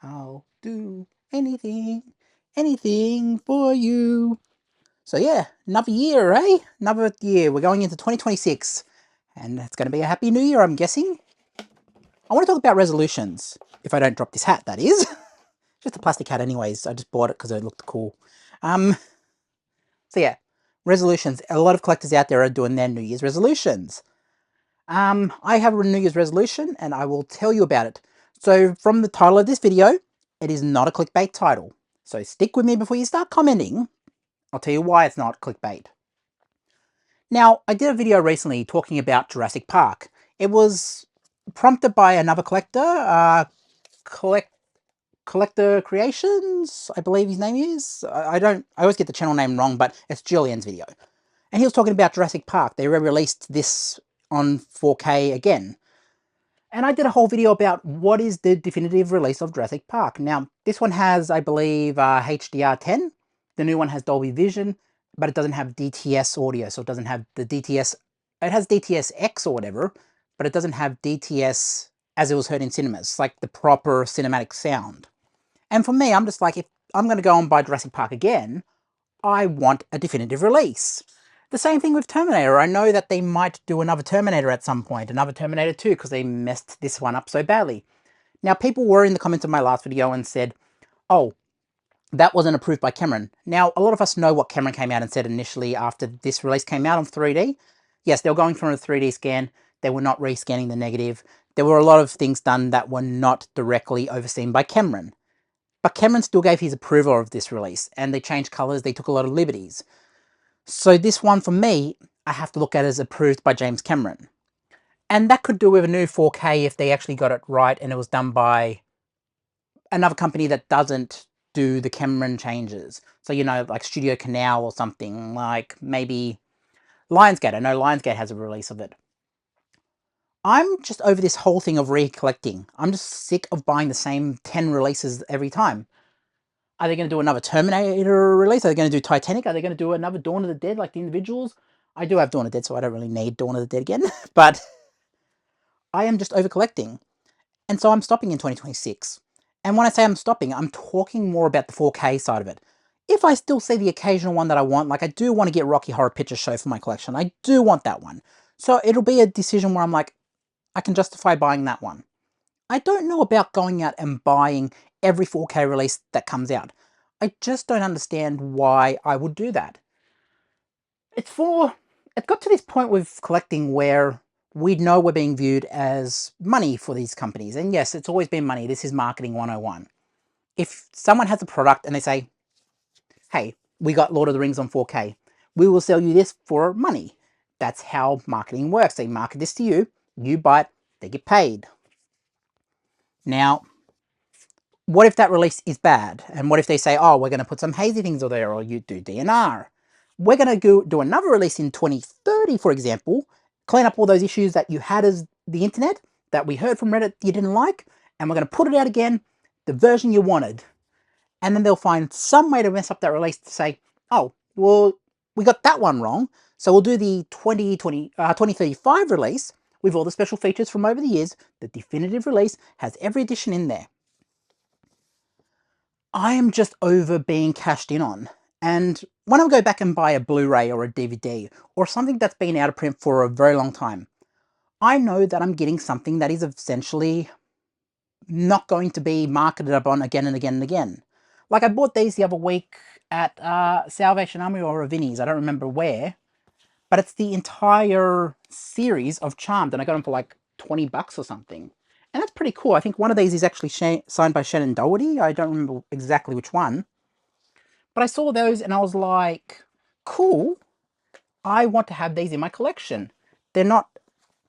I'll do anything, anything for you. So yeah, another year, eh? Another year. We're going into 2026. And it's going to be a happy new year, I'm guessing. I want to talk about resolutions. If I don't drop this hat, that is. Just a plastic hat anyways. I just bought it because it looked cool. Um, so yeah, resolutions. A lot of collectors out there are doing their New Year's resolutions. I have a New Year's resolution and I will tell you about it. So from the title of this video, it is not a clickbait title. So stick with me before you start commenting. I'll tell you why it's not clickbait. Now, I did a video recently talking about Jurassic Park. It was prompted by another collector, Collector Creations, I believe his name is. I always get the channel name wrong, but it's Julian's video. And he was talking about Jurassic Park. They re-released this on 4K again. And I did a whole video about what is the definitive release of Jurassic Park. Now, this one has, I believe, HDR10. The new one has Dolby Vision, but it doesn't have DTS audio, so it doesn't have the DTS. It has DTS X or whatever, but it doesn't have DTS as it was heard in cinemas, like the proper cinematic sound. And for me, I'm just like, if I'm going to go and buy Jurassic Park again, I want a definitive release. The same thing with Terminator. I know that they might do another Terminator at some point, another Terminator 2, because they messed this one up so badly. Now, people were in the comments of my last video and said, oh, that wasn't approved by Cameron. Now, a lot of us know what Cameron came out and said initially after this release came out on 3D. Yes, they were going from a 3D scan. They were not rescanning the negative. There were a lot of things done that were not directly overseen by Cameron. But Cameron still gave his approval of this release, and they changed colours, they took a lot of liberties. So this one, for me, I have to look at as approved by James Cameron. And that could do with a new 4K if they actually got it right and it was done by another company that doesn't do the Cameron changes. So, you know, like Studio Canal or something, like maybe Lionsgate. I know Lionsgate has a release of it. I'm just over this whole thing of recollecting. I'm just sick of buying the same 10 releases every time. Are they going to do another Terminator release? Are they going to do Titanic? Are they going to do another Dawn of the Dead like the individuals? I do have Dawn of the Dead, so I don't really need Dawn of the Dead again. But I am just over collecting. And so I'm stopping in 2026. And when I say I'm stopping, I'm talking more about the 4K side of it. If I still see the occasional one that I want, like I do want to get Rocky Horror Picture Show for my collection. I do want that one. So it'll be a decision where I'm like, I can justify buying that one. I don't know about going out and buying every 4K release that comes out. I just don't understand why I would do that. It got to this point with collecting where we know we're being viewed as money for these companies. And yes, it's always been money. This is marketing 101. If someone has a product and they say, hey, we got Lord of the Rings on 4K, we will sell you this for money. That's how marketing works. They market this to you, you buy it, they get paid. Now, what if that release is bad? And what if they say, oh, we're going to put some hazy things on there, or you do DNR? We're going to do another release in 2030, for example, clean up all those issues that you had as the internet, that we heard from Reddit you didn't like, and we're going to put it out again, the version you wanted. And then they'll find some way to mess up that release to say, oh, well, we got that one wrong, so we'll do the 2035 release with all the special features from over the years. The definitive release has every edition in there. I am just over being cashed in on. And when I go back and buy a Blu-ray or a DVD or something that's been out of print for a very long time, I know that I'm getting something that is essentially not going to be marketed upon again and again and again. Like I bought these the other week at Salvation Army or a Vinnie's, I don't remember where, but it's the entire series of Charmed, and I got them for like 20 bucks or something. And that's pretty cool. I think one of these is actually signed by Shannon Doherty. I don't remember exactly which one. But I saw those and I was like, cool. I want to have these in my collection. They're not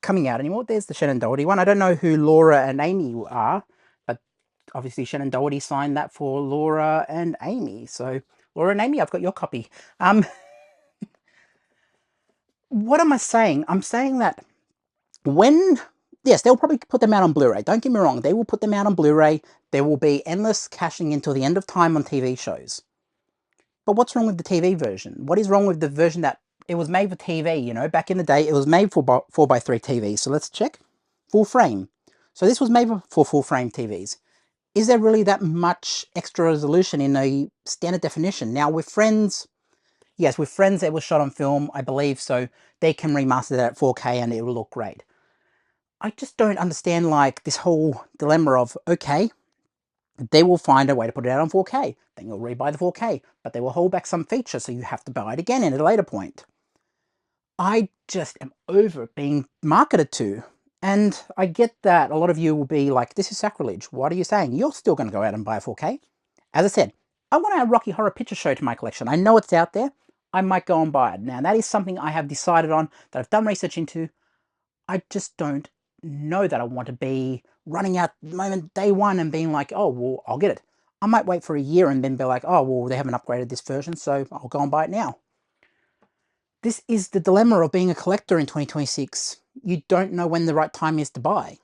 coming out anymore. There's the Shannon Doherty one. I don't know who Laura and Amy are, but obviously Shannon Doherty signed that for Laura and Amy. So Laura and Amy, I've got your copy. What am I saying? I'm saying that yes, they'll probably put them out on Blu-ray. Don't get me wrong. They will put them out on Blu-ray. There will be endless caching until the end of time on TV shows. But what's wrong with the TV version? What is wrong with the version that it was made for TV, you know? Back in the day, it was made for 4x3 TV. So let's check. Full frame. So this was made for full frame TVs. is there really that much extra resolution in a standard definition? Now, with Friends, yes, with Friends, it was shot on film, I believe, so they can remaster that at 4K and it will look great. I just don't understand, like, this whole dilemma of, okay, they will find a way to put it out on 4K. Then you'll rebuy the 4K, but they will hold back some features, so you have to buy it again at a later point. I just am over it being marketed to. And I get that a lot of you will be like, this is sacrilege. What are you saying? You're still going to go out and buy a 4K. As I said, I want to add Rocky Horror Picture Show to my collection. I know it's out there. I might go and buy it. Now, that is something I have decided on, that I've done research into. I just don't know that I want to be running out the moment day one and being like, oh, well, I'll get it. I might wait for a year and then be like, oh, well, they haven't upgraded this version, so I'll go and buy it now. This is the dilemma of being a collector in 2026. You don't know when the right time is to buy.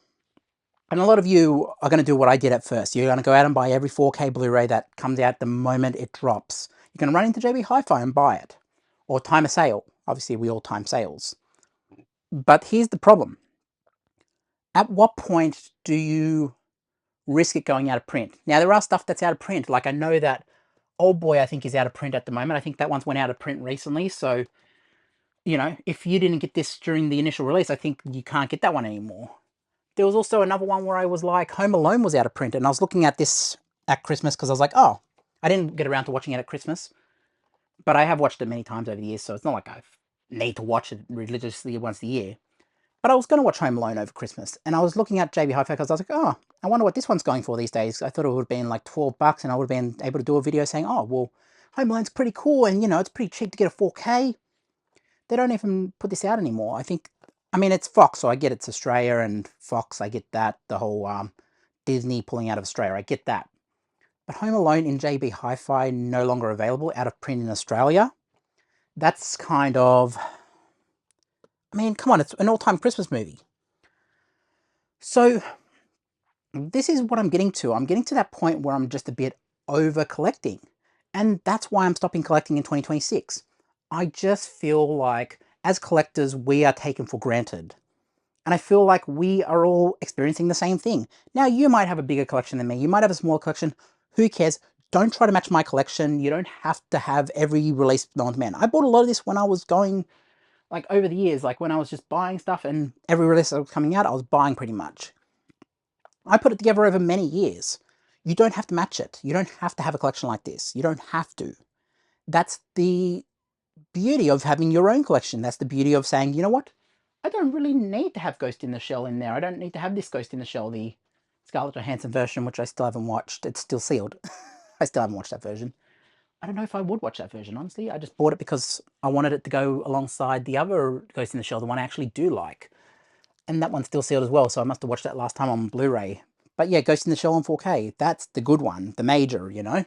And a lot of you are going to do what I did at first. You're going to go out and buy every 4K Blu-ray that comes out the moment it drops. You're going to run into JB Hi-Fi and buy it. Or time a sale. Obviously, we all time sales. But here's the problem. At what point do you risk it going out of print? Now, there are stuff that's out of print. Like, I know that Old Boy, I think, is out of print at the moment. I think that one's went out of print recently. So, you know, if you didn't get this during the initial release, I think you can't get that one anymore. There was also another one where I was like, Home Alone was out of print, and I was looking at this at Christmas because I was like, oh, I didn't get around to watching it at Christmas, but I have watched it many times over the years, so it's not like I need to watch it religiously once a year. But I was going to watch Home Alone over Christmas, and I was looking at JB Hi-Fi because I was like, oh, I wonder what this one's going for these days. I thought it would have been like $12, and I would have been able to do a video saying, oh, well, Home Alone's pretty cool, and, you know, it's pretty cheap to get a 4K. They don't even put this out anymore. I mean, it's Fox, so I get it's Australia and Fox, I get that. The whole Disney pulling out of Australia, I get that. But Home Alone in JB Hi-Fi no longer available, out of print in Australia. That's kind of... I mean, come on, it's an all-time Christmas movie. So, this is what I'm getting to. I'm getting to that point where I'm just a bit over-collecting. And that's why I'm stopping collecting in 2026. I just feel like, as collectors, we are taken for granted. And I feel like we are all experiencing the same thing. Now, you might have a bigger collection than me. You might have a smaller collection. Who cares? Don't try to match my collection. You don't have to have every release known to man. I bought a lot of this when I was going, like, over the years. Like, when I was just buying stuff and every release that was coming out, I was buying pretty much. I put it together over many years. You don't have to match it. You don't have to have a collection like this. You don't have to. That's the beauty of having your own collection. That's the beauty of saying, you know what? I don't really need to have Ghost in the Shell in there. I don't need to have this Ghost in the Shell, the Scarlett Johansson version, which I still haven't watched. It's still sealed. I still haven't watched that version. I don't know if I would watch that version, honestly. I just bought it because I wanted it to go alongside the other Ghost in the Shell, the one I actually do like. And that one's still sealed as well, so I must have watched that last time on Blu-ray. But yeah, Ghost in the Shell on 4K. That's the good one, the major, you know?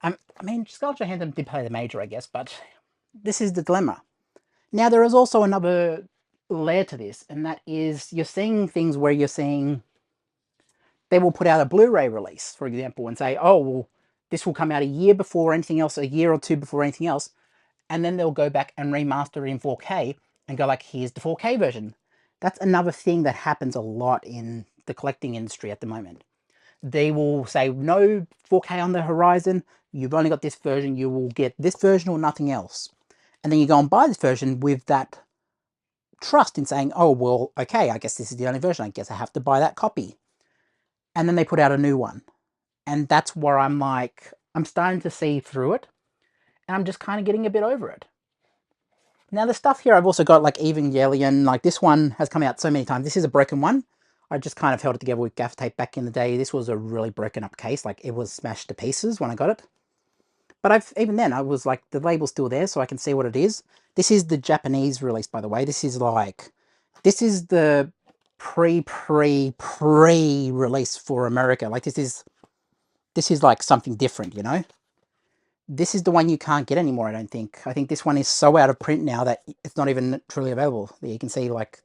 I mean, Scarlett Johansson did play the major, I guess, but this is the dilemma. Now, there is also another layer to this, and that is you're seeing things where you're seeing they will put out a Blu-ray release, for example, and say, oh, well, this will come out a year before anything else, a year or two before anything else, and then they'll go back and remaster it in 4K and go like, here's the 4K version. That's another thing that happens a lot in the collecting industry at the moment. They will say, no 4K on the horizon, you've only got this version, you will get this version or nothing else. And then you go and buy this version with that trust in saying, oh, well, okay, I guess this is the only version. I guess I have to buy that copy. And then they put out a new one. And that's where I'm like, I'm starting to see through it. And I'm just kind of getting a bit over it. Now, the stuff here, I've also got like Evangelion. Like, this one has come out so many times. This is a broken one. I just kind of held it together with gaffer tape back in the day. This was a really broken up case. Like, it was smashed to pieces when I got it. But even then, I was like, the label's still there, so I can see what it is. This is the Japanese release, by the way. This is the pre-release for America. Like, this is like something different, you know? This is the one you can't get anymore, I don't think. I think this one is so out of print now that it's not even truly available. You can see, like,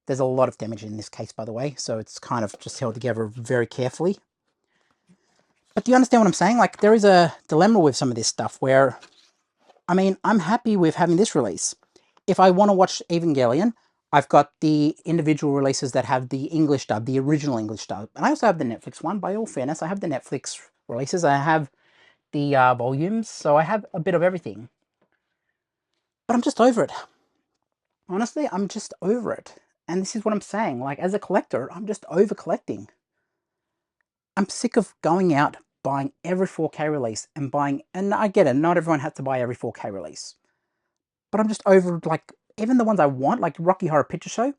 there's a lot of damage in this case, by the way, so it's kind of just held together very carefully. But do you understand what I'm saying? Like, there is a dilemma with some of this stuff where, I mean, I'm happy with having this release. If I want to watch Evangelion, I've got the individual releases that have the English dub, the original English dub. And I also have the Netflix one, by all fairness. I have the Netflix releases. I have the volumes, so I have a bit of everything. But I'm just over it. Honestly, I'm just over it. And this is what I'm saying. Like, as a collector, I'm just over collecting. I'm sick of going out, buying every 4K release and buying, and I get it, not everyone has to buy every 4K release. But I'm just over, like, even the ones I want, like Rocky Horror Picture Show,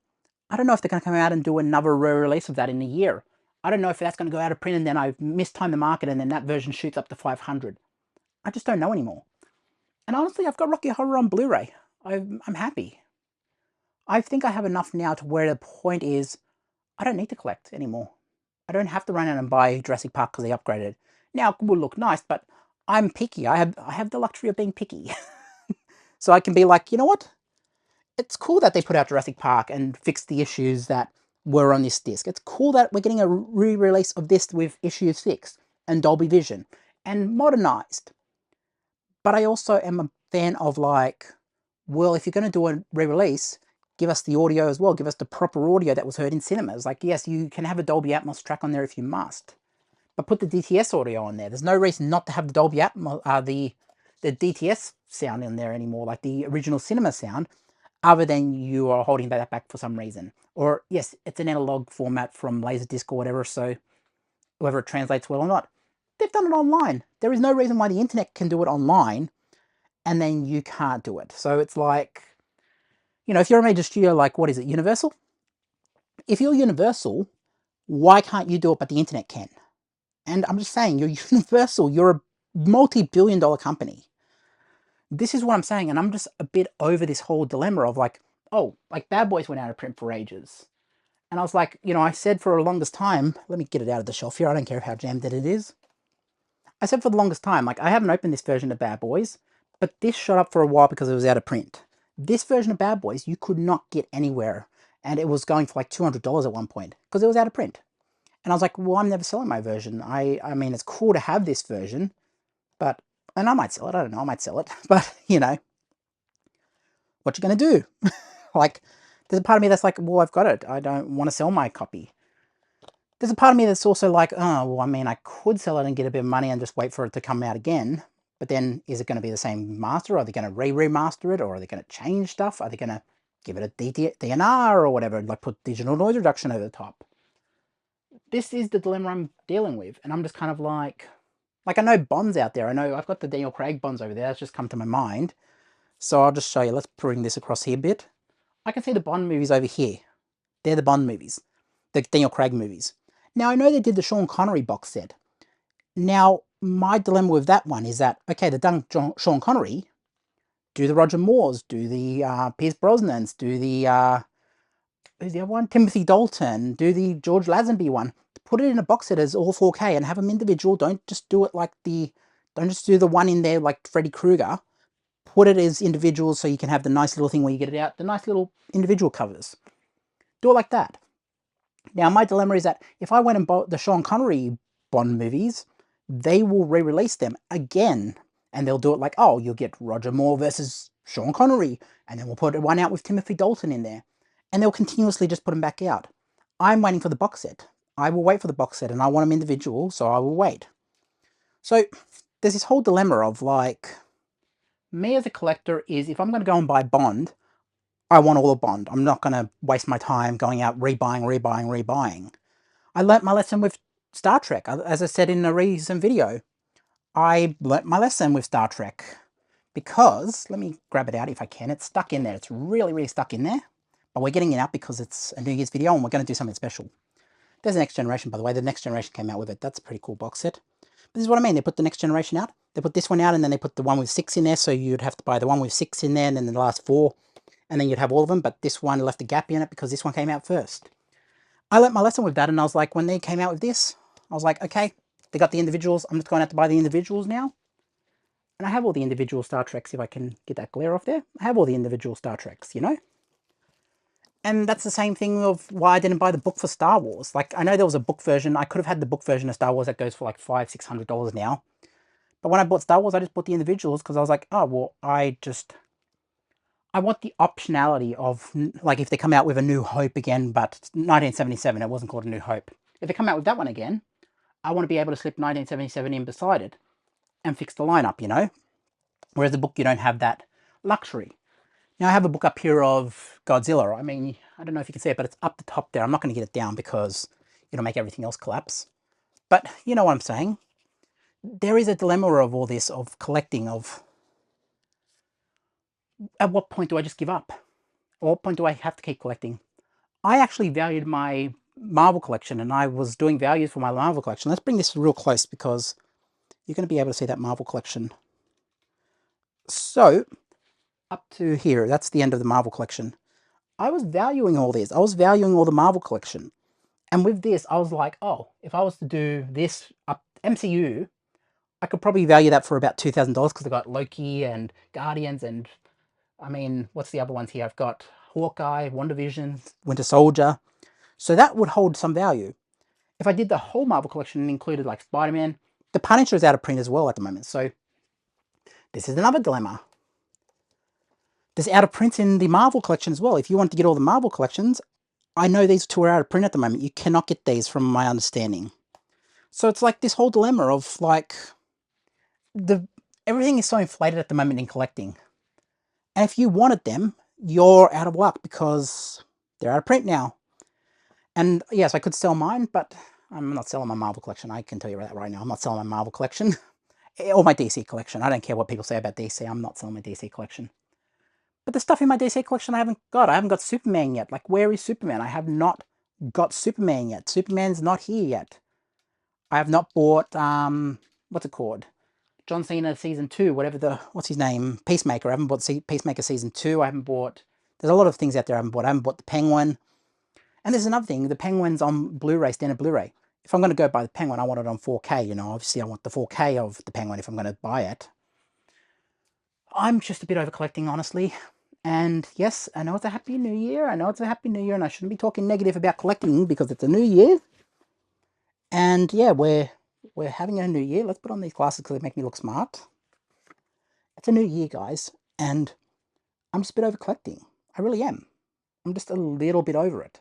I don't know if they're going to come out and do another re-release of that in a year. I don't know if that's going to go out of print and then I've mistimed the market and then that version shoots up to 500. I just don't know anymore. And honestly, I've got Rocky Horror on Blu-ray. I'm happy. I think I have enough now to where the point is I don't need to collect anymore. I don't have to run out and buy Jurassic Park because they upgraded. Now, it will look nice, but I'm picky. I have the luxury of being picky. So I can be like, you know what? It's cool that they put out Jurassic Park and fixed the issues that were on this disc. It's cool that we're getting a re-release of this with issues fixed and Dolby Vision and modernized. But I also am a fan of like, well, if you're going to do a re-release, give us the audio as well. Give us the proper audio that was heard in cinemas. Like, yes, you can have a Dolby Atmos track on there if you must, but put the DTS audio on there. There's no reason not to have the Dolby Atmos, the DTS sound in there anymore, like the original cinema sound, other than you are holding that back for some reason. Or yes, it's an analog format from Laserdisc or whatever, so whether it translates well or not. They've done it online. There is no reason why the internet can do it online and then you can't do it. So it's like, you know, if you're a major studio like, what is it, Universal? If you're Universal, why can't you do it but the internet can? And I'm just saying, you're Universal, you're a multi-billion dollar company. This is what I'm saying, and I'm just a bit over this whole dilemma of like, oh, like Bad Boys went out of print for ages. And I was like, you know, I said for the longest time, let me get it out of the shelf here, I don't care how jammed it is. I said for the longest time, like, I haven't opened this version of Bad Boys, but this shot up for a while because it was out of print. This version of Bad Boys, you could not get anywhere, and it was going for like $200 at one point, because it was out of print. And I was like, well, I'm never selling my version. I mean, it's cool to have this version, but, and I might sell it, I don't know, I might sell it, but, you know, what you gonna do? Like, there's a part of me that's like, well, I've got it, I don't want to sell my copy. There's a part of me that's also like, oh, well, I mean, I could sell it and get a bit of money and just wait for it to come out again. But then, is it going to be the same master? Are they going to remaster it? Or are they going to change stuff? Are they going to give it a DNR or whatever, like put digital noise reduction over the top? This is the dilemma I'm dealing with. And I'm just kind of like I know Bonds out there. I know I've got the Daniel Craig Bonds over there. That's just come to my mind. So I'll just show you. Let's bring this across here a bit. I can see the Bond movies over here. They're the Bond movies. The Daniel Craig movies. Now, I know they did the Sean Connery box set. Now, my dilemma with that one is that, okay, they've done Sean Connery, do the Roger Moores, do the Pierce Brosnans, do the, who's the other one? Timothy Dalton, do the George Lazenby one. Put it in a box set as all 4K and have them individual. Don't just do it like don't just do the one in there like Freddy Krueger. Put it as individuals so you can have the nice little thing where you get it out, the nice little individual covers. Do it like that. Now, my dilemma is that if I went and bought the Sean Connery Bond movies, they will re-release them again. And they'll do it like, oh, you'll get Roger Moore versus Sean Connery. And then we'll put one out with Timothy Dalton in there. And they'll continuously just put them back out. I'm waiting for the box set. I will wait for the box set and I want them individual, so I will wait. So there's this whole dilemma of like, me as a collector is, if I'm going to go and buy Bond, I want all the Bond. I'm not going to waste my time going out rebuying. I learnt my lesson with Star Trek. As I said in a recent video, I learnt my lesson with Star Trek. Because, let me grab it out if I can, it's stuck in there. It's really, really stuck in there. But we're getting it out because it's a New Year's video and we're going to do something special. There's the Next Generation, by the way. The Next Generation came out with it. That's a pretty cool box set. But this is what I mean. They put the Next Generation out. They put this one out and then they put the one with 6 in there. So you'd have to buy the one with 6 in there and then the last 4. And then you'd have all of them. But this one left a gap in it because this one came out first. I learnt my lesson with that, and I was like, when they came out with this, I was like, okay, they got the individuals, I'm just going to have to buy the individuals now. And I have all the individual Star Treks, if I can get that glare off there. I have all the individual Star Treks, you know? And that's the same thing of why I didn't buy the book for Star Wars. Like, I know there was a book version. I could have had the book version of Star Wars that goes for like $500-$600 now. But when I bought Star Wars, I just bought the individuals because I was like, oh, well, I I want the optionality of, like, if they come out with A New Hope again, but 1977, it wasn't called A New Hope. If they come out with that one again, I want to be able to slip 1977 in beside it and fix the lineup, you know? Whereas the book, you don't have that luxury. Now, I have a book up here of Godzilla. I mean, I don't know if you can see it, but it's up the top there. I'm not going to get it down because it'll make everything else collapse. But you know what I'm saying? There is a dilemma of all this, of collecting, of at what point do I just give up? At what point do I have to keep collecting? I actually valued my Marvel collection, and I was doing values for my Marvel collection. Let's bring this real close because you're going to be able to see that Marvel collection. So, up to here, that's the end of the Marvel collection. I was valuing all this. I was valuing all the Marvel collection. And with this, I was like, oh, if I was to do this up MCU, I could probably value that for about $2,000 because I got Loki and Guardians and, I mean, what's the other ones here? I've got Hawkeye, WandaVision, Winter Soldier. So that would hold some value. If I did the whole Marvel collection and included like Spider-Man, the Punisher is out of print as well at the moment. So this is another dilemma. There's out of print in the Marvel collection as well. If you want to get all the Marvel collections, I know these two are out of print at the moment. You cannot get these from my understanding. So it's like this whole dilemma of like, everything is so inflated at the moment in collecting. And if you wanted them, you're out of luck because they're out of print now. And yes, I could sell mine, but I'm not selling my Marvel collection. I can tell you that right now. I'm not selling my Marvel collection. Or my DC collection. I don't care what people say about DC. I'm not selling my DC collection. But the stuff in my DC collection I haven't got. I haven't got Superman yet. Like, where is Superman? I have not got Superman yet. Superman's not here yet. I have not bought, what's it called? John Cena Season 2, what's his name? Peacemaker. I haven't bought Peacemaker Season 2. I haven't bought, there's a lot of things out there I haven't bought. I haven't bought the Penguin. And there's another thing, the Penguin's on Blu-ray, standard Blu-ray. If I'm going to go buy the Penguin, I want it on 4K, you know. Obviously, I want the 4K of the Penguin if I'm going to buy it. I'm just a bit over collecting, honestly. And yes, I know it's a Happy New Year. I know it's a Happy New Year, and I shouldn't be talking negative about collecting because it's a new year. And yeah, we're having a new year. Let's put on these glasses because they make me look smart. It's a new year, guys, and I'm just a bit over collecting. I really am. I'm just a little bit over it.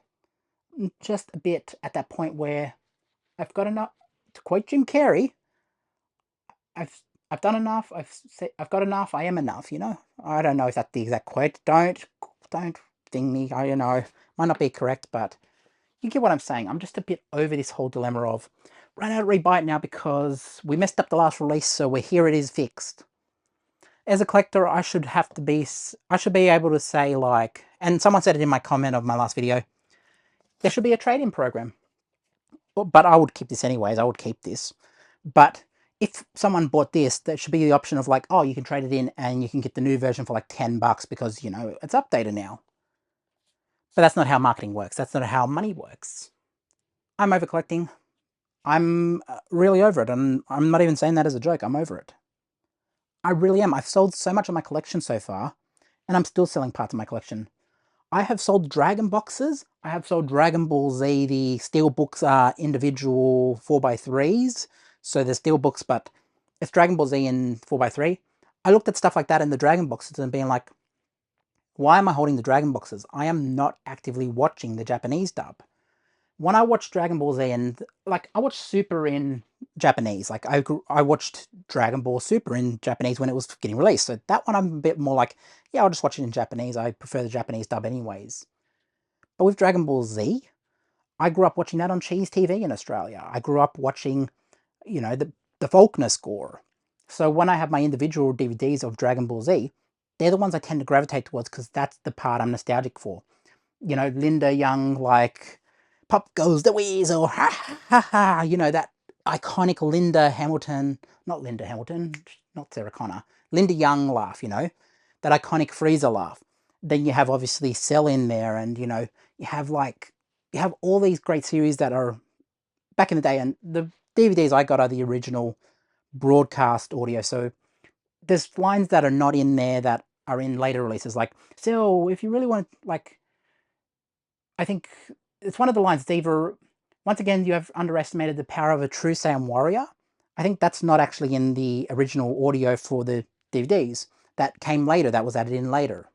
Just a bit at that point where I've got enough. To quote Jim Carrey, I've done enough. I've got enough. I am enough. You know. I don't know if that's the exact quote. Don't ding me. I know might not be correct, but you get what I'm saying. I'm just a bit over this whole dilemma of run out of rebuy it now because we messed up the last release, so here it is fixed. As a collector, I should be able to say, like, and someone said it in my comment of my last video, there should be a trade-in program. But I would keep this anyways. I would keep this. But if someone bought this, there should be the option of like, oh, you can trade it in and you can get the new version for like $10 because, you know, it's updated now. But that's not how marketing works. That's not how money works. I'm over collecting. I'm really over it. And I'm not even saying that as a joke. I'm over it. I really am. I've sold so much of my collection so far, and I'm still selling parts of my collection. I have sold Dragon boxes. I have sold Dragon Ball Z. The steel books are individual 4x3s. So they're steel books, but it's Dragon Ball Z in 4x3. I looked at stuff like that in the Dragon boxes and being like, why am I holding the Dragon boxes? I am not actively watching the Japanese dub. When I watched Dragon Ball Z and, like, I watched Super in Japanese. Like, I watched Dragon Ball Super in Japanese when it was getting released. So that one I'm a bit more like, yeah, I'll just watch it in Japanese. I prefer the Japanese dub anyways. But with Dragon Ball Z, I grew up watching that on Cheese TV in Australia. I grew up watching, you know, the Faulkner score. So when I have my individual DVDs of Dragon Ball Z, they're the ones I tend to gravitate towards because that's the part I'm nostalgic for. You know, Linda Young, like, pop goes the weasel, ha ha ha ha, you know, that iconic not Sarah Connor, Linda Young laugh, you know, that iconic Frieza laugh. Then you have obviously Cell in there, and, you know, you have all these great series that are back in the day, and the DVDs I got are the original broadcast audio, so there's lines that are not in there that are in later releases, like, so if you really want, like, I think it's one of the lines, it's either, once again, you have underestimated the power of a true Saiyan warrior. I think that's not actually in the original audio for the DVDs. That came later, that was added in later.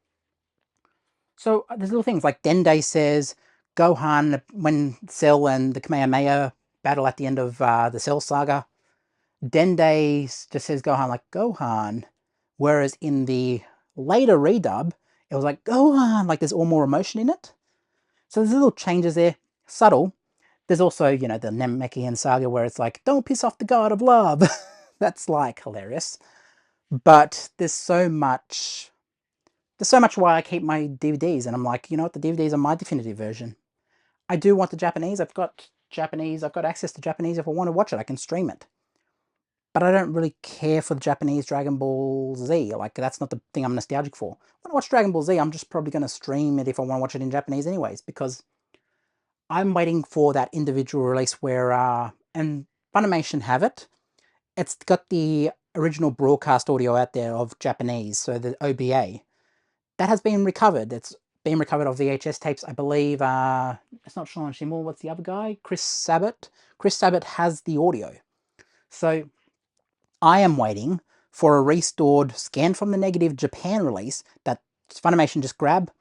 So there's little things like Dende says, Gohan, when Cell and the Kamehameha battle at the end of the Cell saga, Dende just says Gohan like Gohan, whereas in the later redub, it was like Gohan, like there's all more emotion in it. So there's little changes there, subtle. There's also, you know, the Namekian saga where it's like, don't piss off the god of love. That's like hilarious. But there's so much why I keep my DVDs, and I'm like, you know what, the DVDs are my definitive version. I do want the Japanese. I've got access to Japanese. If I want to watch it, I can stream it. But I don't really care for the Japanese Dragon Ball Z. Like, that's not the thing I'm nostalgic for. When I watch Dragon Ball Z, I'm just probably going to stream it if I want to watch it in Japanese anyways, because I'm waiting for that individual release where, and Funimation have it. It's got the original broadcast audio out there of Japanese, so the OBA. That has been recovered. It's been recovered of VHS tapes. I believe, it's not Sean Schimmel, what's the other guy? Chris Sabat. Chris Sabat has the audio. So I am waiting for a restored, scanned from the negative Japan release that Funimation just grab,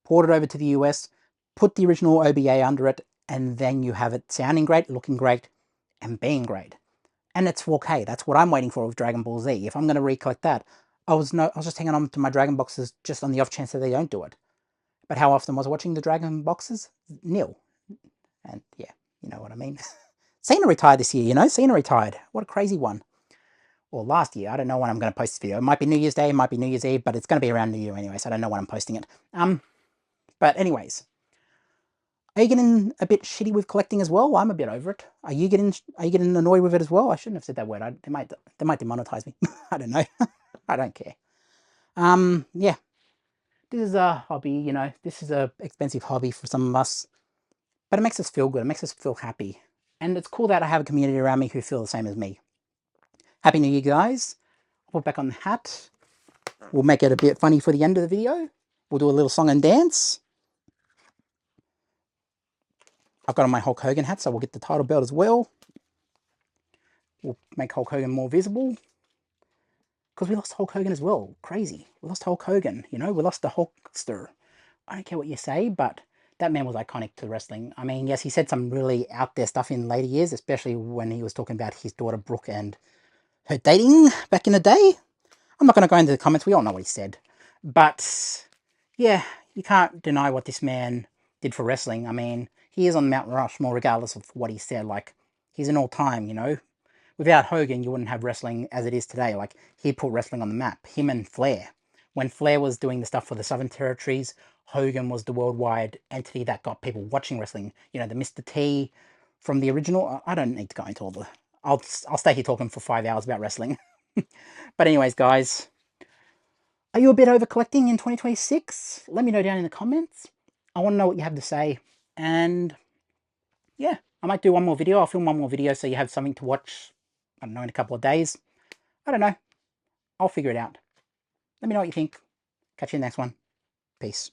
port it over to the US, put the original OBA under it, and then you have it sounding great, looking great, and being great. And it's 4K. That's what I'm waiting for with Dragon Ball Z. If I'm going to recollect that, I was just hanging on to my Dragon boxes just on the off chance that they don't do it. But how often was I watching the Dragon boxes? Nil. And yeah, you know what I mean. Cena retired this year, you know? Cena retired. What a crazy one. Or last year. I don't know when I'm going to post this video. It might be New Year's Day, it might be New Year's Eve, but it's going to be around New Year anyway, so I don't know when I'm posting it. But anyways, are you getting a bit shitty with collecting as well? I'm a bit over it. Are you getting annoyed with it as well? I shouldn't have said that word. They might demonetize me. I don't know. I don't care. Yeah. This is a hobby, you know. This is a expensive hobby for some of us, but it makes us feel good. It makes us feel happy, and it's cool that I have a community around me who feel the same as me. Happy New Year, guys! I'll put back on the hat. We'll make it a bit funny for the end of the video. We'll do a little song and dance. I've got on my Hulk Hogan hat, so we'll get the title belt as well. We'll make Hulk Hogan more visible. Because we lost Hulk Hogan as well. Crazy. We lost Hulk Hogan, you know? We lost the Hulkster. I don't care what you say, but that man was iconic to wrestling. I mean, yes, he said some really out there stuff in later years, especially when he was talking about his daughter Brooke and her dating back in the day. I'm not going to go into the comments. We all know what he said. But, yeah, you can't deny what this man did for wrestling. I mean, he is on Mount Rushmore regardless of what he said. Like, he's an all-time, you know? Without Hogan, you wouldn't have wrestling as it is today. Like, he put wrestling on the map. Him and Flair. When Flair was doing the stuff for the Southern Territories, Hogan was the worldwide entity that got people watching wrestling. You know, the Mr. T from the original. I don't need to go into all the... I'll stay here talking for 5 hours about wrestling. But anyways, guys, are you a bit over collecting in 2026? Let me know down in the comments. I want to know what you have to say. And yeah, I might do one more video. I'll film one more video so you have something to watch, I don't know, in a couple of days. I don't know. I'll figure it out. Let me know what you think. Catch you in the next one. Peace.